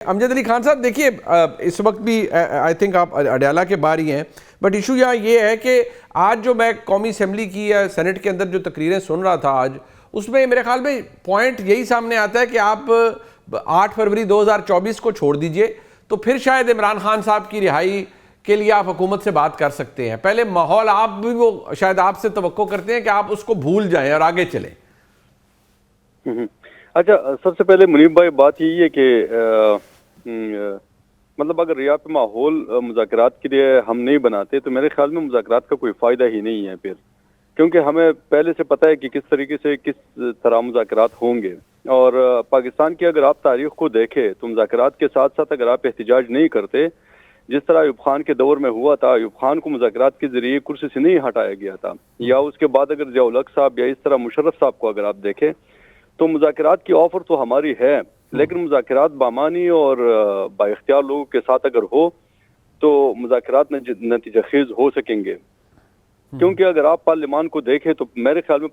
امجد علی خان صاحب دیکھیے اس وقت بھی آئی تھنک آپ اڈیالہ کے باہر ہی ہیں، بٹ ایشو یہاں یہ ہے کہ آج جو میں قومی اسمبلی کی یا سینٹ کے اندر جو تقریریں سن رہا تھا آج، اس میں میرے خیال میں پوائنٹ یہی سامنے آتا ہے کہ آپ 8 فروری 2024 کو چھوڑ دیجئے تو پھر شاید عمران خان صاحب کی رہائی کے لیے آپ حکومت سے بات کر سکتے ہیں۔ پہلے ماحول آپ بھی وہ شاید آپ سے توقع کرتے ہیں کہ آپ اس کو بھول جائیں اور آگے چلیں۔ اچھا، سب سے پہلے منیب بھائی بات یہی ہے کہ مطلب اگر ریاض پہ ماحول مذاکرات کے لیے ہم نہیں بناتے تو میرے خیال میں مذاکرات کا کوئی فائدہ ہی نہیں ہے پھر، کیونکہ ہمیں پہلے سے پتہ ہے کہ کس طریقے سے کس طرح مذاکرات ہوں گے، اور پاکستان کی اگر آپ تاریخ کو دیکھیں تو مذاکرات کے ساتھ ساتھ اگر آپ احتجاج نہیں کرتے، جس طرح ایوب خان کے دور میں ہوا تھا، ایوب خان کو مذاکرات کے ذریعے کرسی سے نہیں ہٹایا گیا تھا، یا اس کے بعد اگر ضیاء الحق صاحب یا اس طرح مشرف صاحب کو اگر آپ دیکھیں تو مذاکرات کی آفر تو ہماری ہے، لیکن مذاکرات بامانی اور با اختیار لوگوں کے ساتھ اگر ہو تو مذاکرات نتیجہ خیز ہو سکیں گے، کیونکہ اگر آپ پارلیمان کو دیکھیں تو میرے خیال میں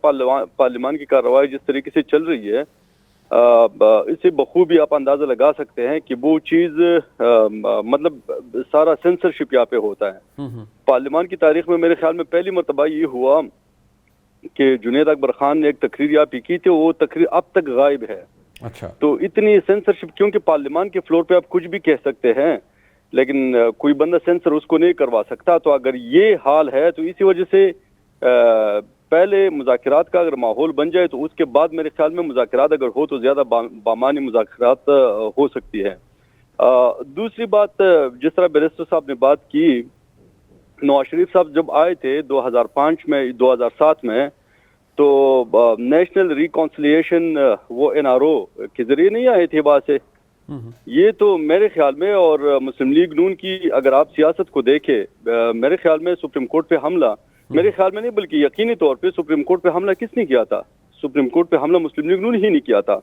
پارلیمان کی کارروائی جس طریقے سے چل رہی ہے اس سے بخوبی آپ اندازہ لگا سکتے ہیں کہ وہ چیز مطلب سارا سینسرشپ یہاں پہ ہوتا ہے۔ پارلیمان کی تاریخ میں میرے خیال میں پہلی مرتبہ یہ ہوا کہ جنید اکبر خان نے ایک تقریر یہاں پہ کی تھی، وہ تقریر اب تک غائب ہے۔ اچھا، تو اتنی سینسرشپ، کیونکہ پارلیمان کے فلور پہ آپ کچھ بھی کہہ سکتے ہیں لیکن کوئی بندہ سینسر اس کو نہیں کروا سکتا، تو اگر یہ حال ہے تو اسی وجہ سے پہلے مذاکرات کا اگر ماحول بن جائے تو اس کے بعد میرے خیال میں مذاکرات اگر ہو تو زیادہ بامانی مذاکرات ہو سکتی ہے۔ دوسری بات، جس طرح بیرسٹر صاحب نے بات کی، نواز شریف صاحب جب آئے تھے 2005 میں 2007 میں تو نیشنل ریکانسیلیشن وہ NRO کے ذریعے نہیں آئے تھے وہاں سے، یہ تو میرے خیال میں، اور مسلم لیگ نون کی اگر آپ سیاست کو دیکھیں، میرے خیال میں سپریم کورٹ پہ حملہ، میرے خیال میں نہیں بلکہ یقینی طور پہ سپریم کورٹ پہ حملہ کس نے کیا تھا؟ سپریم کورٹ پہ حملہ مسلم لیگ نون ہی نہیں کیا تھا،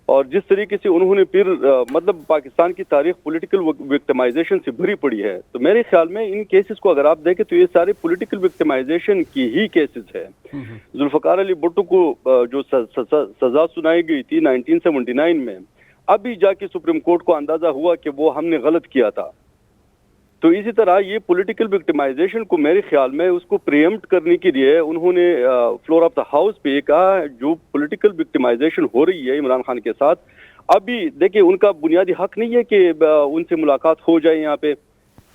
اور جس طریقے سے انہوں نے پھر مطلب پاکستان کی تاریخ پولیٹیکل وکٹمائزیشن سے بھری پڑی ہے، تو میرے خیال میں ان کیسز کو اگر آپ دیکھیں تو یہ سارے پولیٹیکل وکٹمائزیشن کی ہی کیسز ہے۔ ذوالفقار علی بھٹو کو جو سزا سنائی گئی تھی 1979 میں، ابھی جا کے سپریم کورٹ کو اندازہ ہوا کہ وہ ہم نے غلط کیا تھا۔ تو اسی طرح یہ پولیٹیکل وکٹمائزیشن کو میرے خیال میں اس کو پریمپٹ کرنے کے لیے انہوں نے فلور آف دا ہاؤس پہ کہا جو پولیٹیکل وکٹمائزیشن ہو رہی ہے عمران خان کے ساتھ، ابھی دیکھیں ان کا بنیادی حق نہیں ہے کہ ان سے ملاقات ہو جائے، یہاں پہ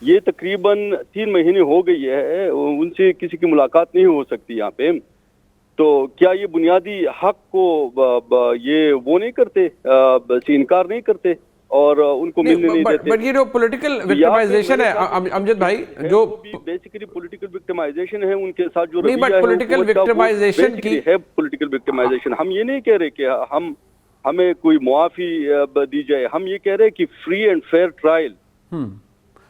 یہ تقریباً 3 مہینے ہو گئی ہے، ان سے کسی کی ملاقات نہیں ہو سکتی یہاں پہ، تو کیا یہ بنیادی حق کو یہ وہ نہیں کرتے، انکار نہیں کرتے اور ان کو ملنے نہیں دیتے؟ بٹ یہ جو پولیٹیکل وکٹمائزیشن ہے امجد بھائی، جو بیسیکلی پولیٹیکل وکٹمائزیشن ہے ان کے ساتھ جو نہیں، بٹ پولیٹیکل وکٹمائزیشن کی پولیٹیکل وکٹمائزیشن، ہم یہ نہیں کہہ رہے کہ ہمیں کوئی معافی دی جائے، ہم یہ کہہ رہے کہ فری اینڈ فیئر ٹرائل۔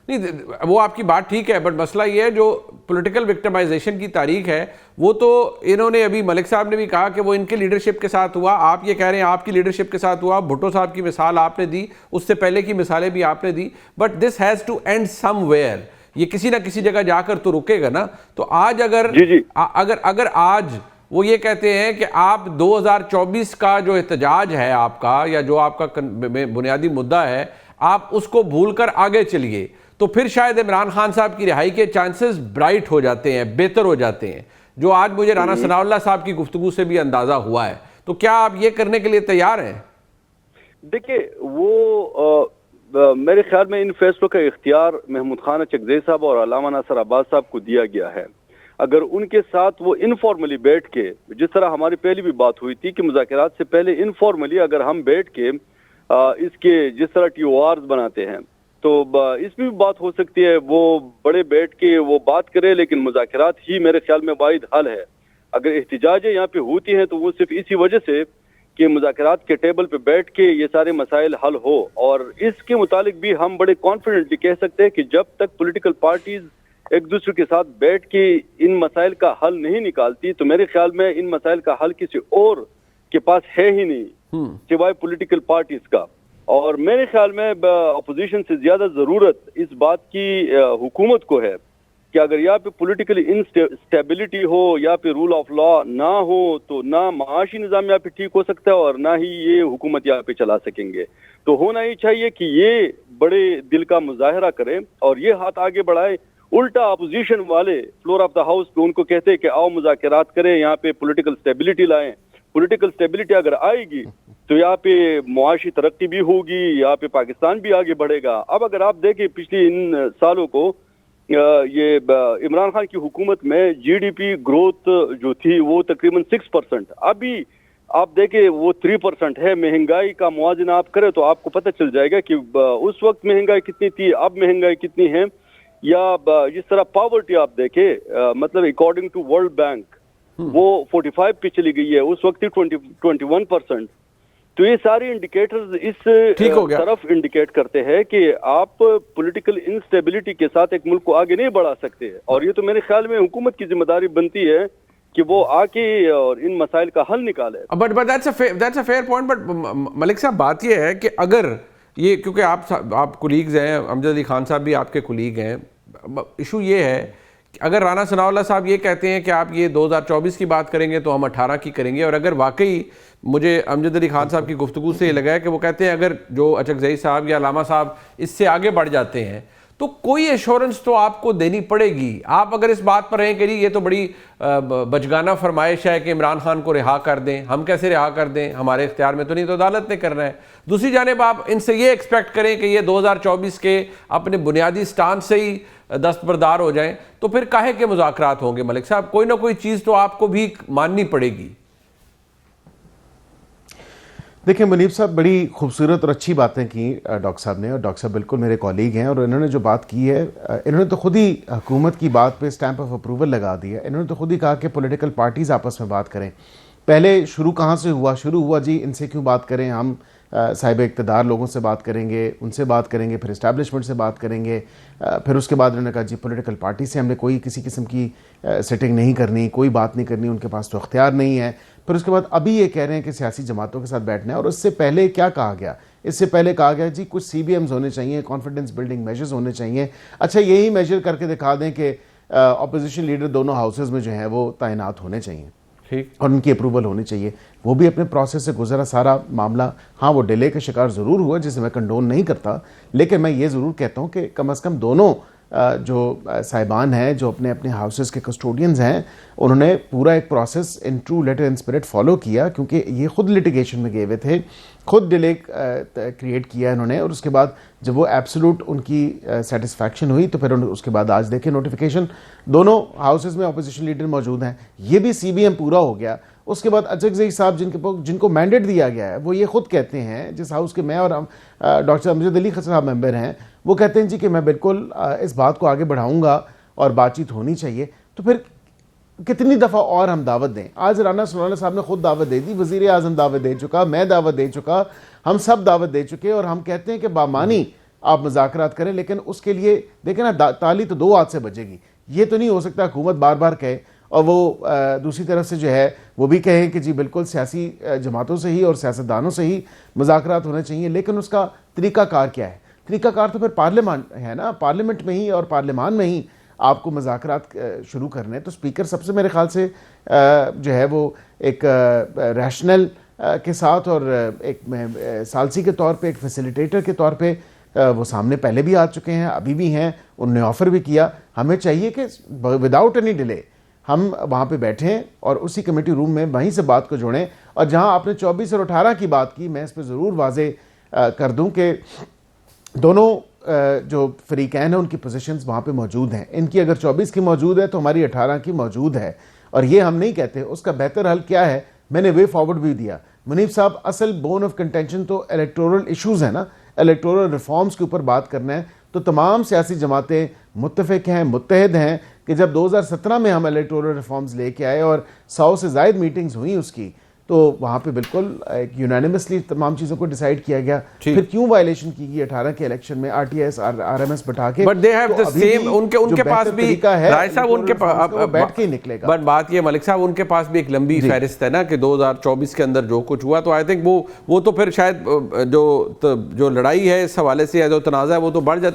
نہیں، وہ آپ کی بات ٹھیک ہے، بٹ مسئلہ یہ ہے جو پولیٹیکل وکٹمائزیشن کی تاریخ ہے وہ تو انہوں نے ابھی ملک صاحب نے بھی کہا کہ وہ ان کے لیڈرشپ کے ساتھ ہوا، آپ یہ کہہ رہے ہیں آپ کی لیڈرشپ کے ساتھ ہوا، بھٹو صاحب کی مثال آپ نے دی، اس سے پہلے کی مثالیں بھی آپ نے دی، but this has to end somewhere ویئر، یہ کسی نہ کسی جگہ جا کر تو رکے گا نا۔ تو آج اگر آج وہ یہ کہتے ہیں کہ آپ 2024 کا جو احتجاج ہے آپ کا، یا جو آپ کا بنیادی مدعا ہے، آپ اس کو بھول کر آگے چلیے، تو پھر شاید عمران خان صاحب کی رہائی کے چانسز برائٹ ہو جاتے ہیں، بہتر ہو جاتے ہیں، جو آج مجھے رانا ثناء اللہ صاحب کی گفتگو سے بھی اندازہ ہوا ہے۔ تو کیا آپ یہ کرنے کے لیے تیار ہیں؟ دیکھیں، وہ میرے خیال میں ان فیصلوں کا اختیار محمود خان اچکزئی صاحب اور علامہ ناصر عباس صاحب کو دیا گیا ہے۔ اگر ان کے ساتھ وہ انفارملی بیٹھ کے، جس طرح ہماری پہلی بھی بات ہوئی تھی کہ مذاکرات سے پہلے انفارملی اگر ہم بیٹھ کے اس کے جس طرح TORs بناتے ہیں تو اس میں بھی بات ہو سکتی ہے، وہ بڑے بیٹھ کے وہ بات کرے، لیکن مذاکرات ہی میرے خیال میں واحد حل ہے۔ اگر احتجاجیں یہاں پہ ہوتی ہیں تو وہ صرف اسی وجہ سے کہ مذاکرات کے ٹیبل پہ بیٹھ کے یہ سارے مسائل حل ہو، اور اس کے متعلق بھی ہم بڑے کانفیڈنٹلی کہہ سکتے ہیں کہ جب تک پولیٹیکل پارٹیز ایک دوسرے کے ساتھ بیٹھ کے ان مسائل کا حل نہیں نکالتی تو میرے خیال میں ان مسائل کا حل کسی اور کے پاس ہے ہی نہیں سوائے پولیٹیکل پارٹیز کا۔ اور میرے خیال میں اپوزیشن سے زیادہ ضرورت اس بات کی حکومت کو ہے کہ اگر یہاں پہ پولیٹیکل انسٹیبلٹی ہو، یہاں پہ رول آف لا نہ ہو، تو نہ معاشی نظام یہاں پہ ٹھیک ہو سکتا ہے اور نہ ہی یہ حکومت یہاں پہ چلا سکیں گے. تو ہونا ہی چاہیے کہ یہ بڑے دل کا مظاہرہ کرے اور یہ ہاتھ آگے بڑھائے. الٹا اپوزیشن والے فلور آف دا ہاؤس پہ ان کو کہتے ہیں کہ آؤ مذاکرات کریں، یہاں پہ پولیٹیکل اسٹیبلٹی لائیں. پولیٹیکل اسٹیبلٹی اگر آئے گی تو یہاں پہ معاشی ترقی بھی ہوگی، یہاں پہ پاکستان بھی آگے بڑھے گا. اب اگر آپ دیکھیں پچھلی ان سالوں کو، یہ عمران خان کی حکومت میں جی ڈی پی گروتھ جو تھی وہ تقریباً 6%، ابھی آپ دیکھیں وہ 3% ہے. مہنگائی کا موازنہ آپ کریں تو آپ کو پتہ چل جائے گا کہ اس وقت مہنگائی کتنی تھی، اب مہنگائی کتنی ہے. یا جس طرح پاورٹی آپ دیکھیں، مطلب اکارڈنگ ٹو ورلڈ بینک وہ 45 پہ چلی گئی ہے، اس وقت 21%. تو یہ سارے انڈیکیٹرز اس طرف انڈیکیٹ کرتے ہیں کہ آپ پولیٹیکل انسٹیبلٹی کے ساتھ ایک ملک کو آگے نہیں بڑھا سکتے. اور یہ تو میرے خیال میں حکومت کی ذمہ داری بنتی ہے کہ وہ آ کے اور ان مسائل کا حل نکالے. But that's a fair point. But Malik صاحب بات یہ ہے کہ اگر یہ، کیونکہ آپ کولیگز ہیں، امجد علی خان صاحب بھی آپ کے کولیگ ہیں، ایشو یہ ہے کہ اگر رانا ثناء اللہ صاحب یہ کہتے ہیں کہ آپ یہ 2024 کی بات کریں گے تو ہم 18 کی کریں گے، اور اگر واقعی مجھے امجد علی خان صاحب کی گفتگو سے یہ لگا ہے کہ وہ کہتے ہیں اگر جو اچکزئی صاحب یا علامہ صاحب اس سے آگے بڑھ جاتے ہیں تو کوئی ایشورنس تو آپ کو دینی پڑے گی. آپ اگر اس بات پر رہیں کہ یہ تو بڑی بچگانہ فرمائش ہے کہ عمران خان کو رہا کر دیں، ہم کیسے رہا کر دیں، ہمارے اختیار میں تو نہیں، تو عدالت نے کرنا ہے. دوسری جانب آپ ان سے یہ ایکسپیکٹ کریں کہ یہ 2024 کے اپنے بنیادی سٹانس سے ہی دستبردار ہو جائیں، تو پھر کاہے کے مذاکرات ہوں گے ملک صاحب؟ کوئی نہ کوئی چیز تو آپ کو بھی ماننی پڑے گی. دیکھیں منیب صاحب، بڑی خوبصورت اور اچھی باتیں کی ڈاکٹر صاحب نے، اور ڈاکٹر صاحب بالکل میرے کولیگ ہیں، اور انہوں نے جو بات کی ہے، انہوں نے تو خود ہی حکومت کی بات پہ سٹیمپ آف اپروول لگا دی ہے. انہوں نے تو خود ہی کہا کہ پولیٹیکل پارٹیز آپس میں بات کریں. پہلے شروع کہاں سے ہوا؟ شروع ہوا جی ان سے کیوں بات کریں، ہم صاحب اقتدار لوگوں سے بات کریں گے، ان سے بات کریں گے، پھر اسٹیبلشمنٹ سے بات کریں گے. پھر اس کے بعد انہوں نے کہا جی پولیٹیکل پارٹی سے ہم نے کوئی کسی قسم کی سیٹنگ نہیں کرنی، کوئی بات نہیں کرنی، ان کے پاس تو اختیار نہیں ہے. پھر اس کے بعد ابھی یہ کہہ رہے ہیں کہ سیاسی جماعتوں کے ساتھ بیٹھنا ہے. اور اس سے پہلے کیا کہا گیا؟ اس سے پہلے کہا گیا جی کچھ سی بی ایمز ہونے چاہیے، کانفیڈنس بلڈنگ میجرز ہونے چاہیے. اچھا یہی میجر کر کے دکھا دیں کہ اپوزیشن لیڈر دونوں ہاؤسز میں جو ہیں وہ تعینات ہونے چاہیے اور ان کی اپروول ہونی چاہیے. وہ بھی اپنے پروسیس سے گزرا سارا معاملہ. ہاں وہ ڈیلے کا شکار ضرور ہوا جسے میں کنڈون نہیں کرتا، لیکن میں یہ ضرور کہتا ہوں کہ کم از کم دونوں جو صاحبان ہیں، جو اپنے اپنے ہاؤسز کے کسٹوڈینز ہیں، انہوں نے پورا ایک process in true letter and spirit follow کیا، کیونکہ یہ خود لٹیگیشن میں گئے ہوئے تھے، خود ڈیلے کریٹ کیا انہوں نے. اور اس کے بعد جب وہ ایبسولوٹ ان کی سیٹسفیکشن ہوئی تو پھر اس کے بعد آج دیکھیں نوٹیفیکیشن دونوں ہاؤسز میں اپوزیشن لیڈر موجود ہیں، یہ بھی سی بی ایم پورا ہو گیا. اس کے بعد اچکزئی صاحب جن کو مینڈیٹ دیا گیا ہے، وہ یہ خود کہتے ہیں، جس ہاؤس کے میں اور ڈاکٹر امجد علی صاحب ممبر ہیں، وہ کہتے ہیں جی کہ میں بالکل اس بات کو آگے بڑھاؤں گا اور بات چیت ہونی چاہیے. تو پھر کتنی دفعہ اور ہم دعوت دیں؟ آج رانا ثناء اللہ صاحب نے خود دعوت دے دی، وزیر اعظم دعوت دے چکا، میں دعوت دے چکا، ہم سب دعوت دے چکے، اور ہم کہتے ہیں کہ بامانی آپ مذاکرات کریں. لیکن اس کے لیے دیکھیں نا، تالی تو دو ہاتھ سے بجے گی. یہ تو نہیں ہو سکتا حکومت بار بار کہے اور وہ دوسری طرف سے جو ہے وہ بھی کہیں کہ جی بالکل سیاسی جماعتوں سے ہی اور سیاستدانوں سے ہی مذاکرات ہونے چاہیے. لیکن اس کا طریقہ کار کیا ہے؟ طریقہ کار تو پھر پارلیمان ہے نا، پارلیمنٹ میں ہی اور پارلیمان میں ہی آپ کو مذاکرات شروع کرنے. تو اسپیکر سب سے میرے خیال سے جو ہے وہ ایک ریشنل کے ساتھ اور ایک ثالثی کے طور پہ، ایک فیسیلیٹیٹر کے طور پہ وہ سامنے پہلے بھی آ چکے ہیں، ابھی بھی ہیں، انہوں نے آفر بھی کیا. ہمیں چاہیے کہ وداؤٹ اینی ڈیلے ہم وہاں پہ بیٹھیں اور اسی کمیٹی روم میں وہیں سے بات کو جوڑیں. اور جہاں آپ نے 24 اور 18 کی بات کی، میں اس پہ ضرور واضح کر دوں کہ دونوں جو فریقین ہیں ان کی پوزیشنز وہاں پہ موجود ہیں. ان کی اگر 24 کی موجود ہے تو ہماری 18 کی موجود ہے. اور یہ ہم نہیں کہتے اس کا بہتر حل کیا ہے، میں نے وے فارورڈ بھی دیا. منیب صاحب، اصل بون آف کنٹینشن تو الیکٹورل ایشوز ہیں نا، الیکٹورل ریفارمز کے اوپر بات کرنا ہے. تو تمام سیاسی جماعتیں متفق ہیں، متحد ہیں کہ جب 2017 میں ہم الیکٹورل ریفارمز لے کے آئے اور 100 سے زائد میٹنگز ہوئیں اس کی، تو وہاں پہ بالکل یونانیمسلی تمام چیزوں کو ڈیسائیڈ کیا گیا. پھر کیوں وائلیشن کی گئی 18 کے الیکشن میں R T S R M S بٹھا کے؟ But they have the same, ان کے پاس بھی رائے صاحب ان کے بیٹھ کے ہی نکلے گا. بٹ بات یہ ملک صاحب، ان کے پاس بھی ایک لمبی فہرست ہے نا کہ 2024 کے اندر جو کچھ ہوا. تو آئی تھنک وہ تو پھر شاید جو لڑائی ہے اس حوالے سے یا جو تنازع ہے وہ تو بڑھ جاتا ہے.